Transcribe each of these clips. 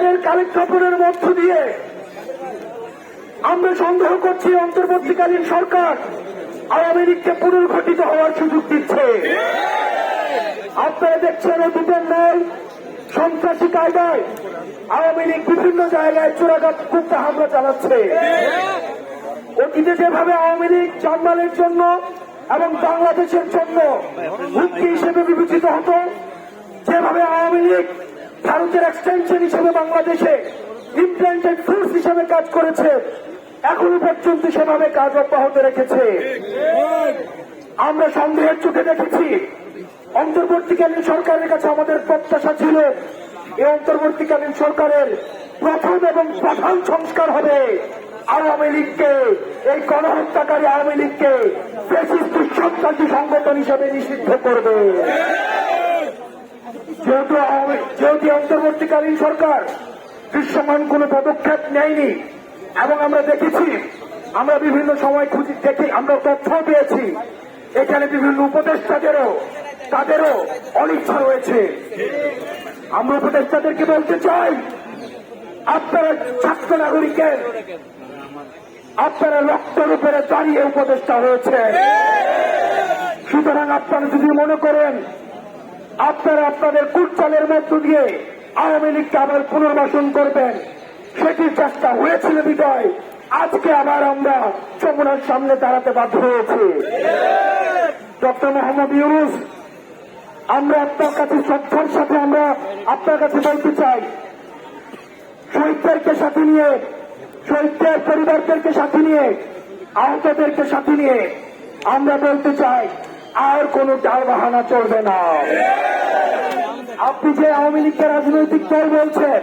সরকারের কালেক্টরের মধ্য দিয়ে আমরা সন্দেহ করছি অন্তর্বর্তীকালীন সরকার আওয়ামী লীগকে পুনর্গঠিত হওয়ার সুযোগ দিচ্ছে। আপনারা দেখছেন অতীতের নয় সন্ত্রাসী কায়দায় আওয়ামী লীগ বিভিন্ন জায়গায় চোরাঘাত কুপ্তা হামলা চালাচ্ছে। অতীতে যেভাবে আওয়ামী লীগ জানমালের জন্য এবং বাংলাদেশের জন্য হুমকি হিসেবে বিবেচিত হতো, যেভাবে আওয়ামী লীগ ভারতের এক্সটেনশন হিসেবে বাংলাদেশে ইমপ্ল্যান্টেড ফোর্স হিসেবে কাজ করেছে, এখনো পর্যন্ত সেভাবে কাজ অব্যাহত রেখেছে। আমরা সন্দেহের চোখে দেখেছি। অন্তর্বর্তীকালীন সরকারের কাছে আমাদের প্রত্যাশা ছিল এই অন্তর্বর্তীকালীন সরকারের প্রথম এবং প্রধান সংস্কার হবে আওয়ামী লীগকে, এই গণহত্যাকারী আওয়ামী লীগকে ফ্যাসিস্ট সন্ত্রাসী সংগঠন হিসেবে নিষিদ্ধ করবে। যেহেতু অন্তর্বর্তীকালীন সরকার দৃশ্যমান কোন পদক্ষেপ নেয়নি এবং আমরা দেখেছি, আমরা বিভিন্ন সময় দেখি, আমরা তথ্য পেয়েছি এখানে বিভিন্ন তাদেরও অনিচ্ছা রয়েছে। আমরা উপদেষ্টাদেরকে বলতে চাই, আপনারা ছাত্র নাগরিকের আপনারা রক্তের উপরে দাঁড়িয়ে উপদেষ্টা হয়েছে। সুতরাং আপনারা যদি মনে করেন আপনারা আপনাদের কুটচালের মধ্য দিয়ে আওয়ামী লীগকে আবার পুনর্বাসন করবেন, সেটির চেষ্টা হয়েছিল বিজয় আজকে আবার আমরা যমুনার সামনে দাঁড়াতে বাধ্য হয়েছি। ডক্টর মোহাম্মদ ইউনূস, আমরা আপনার কাছে শ্রদ্ধার সাথে আমরা আপনার কাছে বলতে চাই, শহীদদেরকে সাথে নিয়ে, শহীদদের পরিবারদেরকে সাথে নিয়ে, আহতদেরকে সাথে নিয়ে আমরা বলতে চাই আর কোন টাল বাহানা চলবে না। আপনি যে আওয়ামী লীগকে রাজনৈতিক দল বলছেন,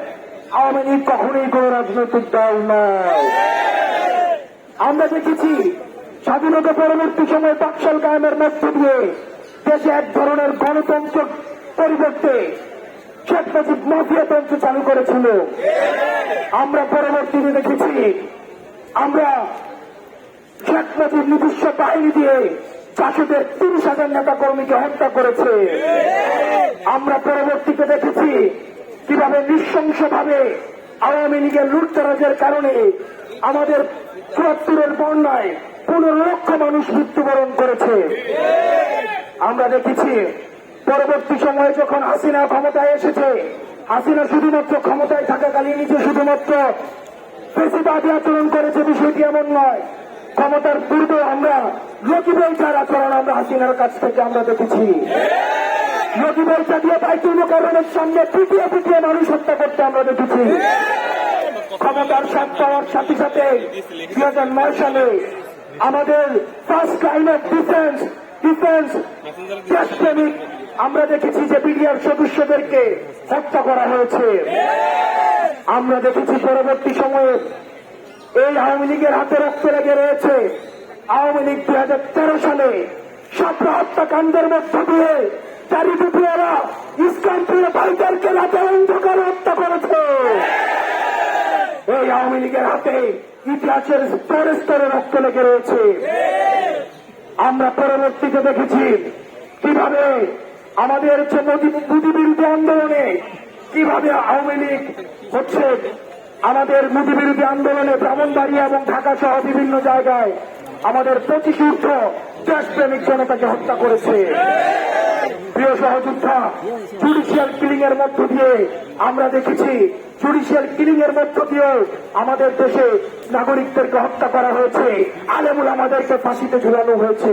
আওয়ামী লীগ কখনোই কোন রাজনৈতিক দল নয়। আমরা দেখেছি স্বাধীনতা পরবর্তী সময় বাকশাল কায়েমের মধ্য দিয়ে দেশে এক ধরনের গণতন্ত্র পরিবর্তে শেখ মুজিব মাফিয়াতন্ত্র চালু করেছিল। আমরা পরবর্তীতে দেখেছি আমরা শেখ মুজিব নিজস্ব বাহিনী দিয়ে জাসদের 30,000 নেতা কর্মীকে হত্যা করেছে। আমরা পরবর্তীতে দেখেছি কিভাবে নৃশংসভাবে আওয়ামী লীগের লুটতরাজের কারণে আমাদের ৭৪-এর বন্যায় 15 লক্ষ মানুষ মৃত্যুবরণ করেছে। আমরা দেখেছি পরবর্তী সময়ে যখন হাসিনা ক্ষমতায় এসেছে, হাসিনা শুধুমাত্র ক্ষমতায় থাকাকালীন নিজে শুধুমাত্র ফ্যাসিবাদী আচরণ করেছে, বিষয়টি এমন নয়। ক্ষমতার পূর্বে আমরা লতিবৈচার আচরণ আমরা হাসিনার কাছ থেকে আমরা দেখেছি। লতিবৈচা দিয়ে বাইতুল মোকাররমের সামনে পিটিয়ে মানুষ হত্যা করতে আমরা দেখেছি। ক্ষমতার স্বাদ পাওয়ার সাথে সাথে 2009 সালে আমাদের ফার্স্ট লাইন অফ ডিফেন্স দেশপ্রেমিক আমরা দেখেছি যে বিডিআর সদস্যদেরকে হত্যা করা হয়েছে। আমরা দেখেছি পরবর্তী সময়ে এই আওয়ামী লীগের হাতে রক্ত লেগে রয়েছে। আওয়ামী লীগ 2013 সালে ছাত্র হত্যাকাণ্ডের মধ্য দিয়ে চারিদিকেরা ইসলামপ্রিয় ভাইদেরকে রাতে অন্ধকার হত্যা করেছে। এই আওয়ামী লীগের হাতে ইতিহাসের স্তরে স্তরে রক্ত লেগে রয়েছে। আমরা পরবর্তীতে দেখেছি কিভাবে আমাদের মোদি বিরোধী আন্দোলনে কিভাবে আওয়ামী লীগ হচ্ছে আমাদের মোদি বিরোধী আন্দোলনে ব্রাহ্মণবাড়িয়া এবং ঢাকা সহ বিভিন্ন জায়গায় আমাদের 25 ঊর্ধ্ব দেশপ্রেমিক জনতাকে হত্যা করেছে। প্রিয় সহযোদ্ধা, জুডিশিয়াল কিলিং এর মধ্য দিয়ে আমরা দেখেছি, জুডিশিয়াল কিলিং এর মধ্য দিয়েও আমাদের দেশে নাগরিকদেরকে হত্যা করা হয়েছে, আলেমুল আমাদেরকে ফাঁসিতে ঝুলানো হয়েছে।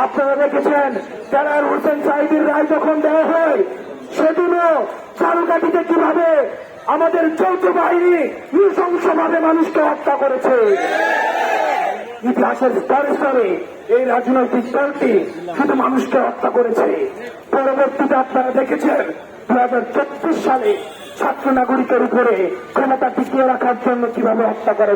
আপনারা দেখেছেন দেলাওয়ার হোসেন সাহেবের রায় যখন দেওয়া হয়, সেদিনও চারুকাঠিতে কিভাবে আমাদের যৌথ বাহিনী নৃশংসভাবে মানুষকে হত্যা করেছে। ইতিহাসের স্তরে স্তরে এই রাজনৈতিক দলটি শুধু মানুষকে হত্যা করেছে। পরবর্তীতে আপনারা দেখেছেন 2034 সালে ছাত্র নাগরিকের উপরে ক্ষমতা টিকিয়ে রাখার জন্য কিভাবে হত্যা করে।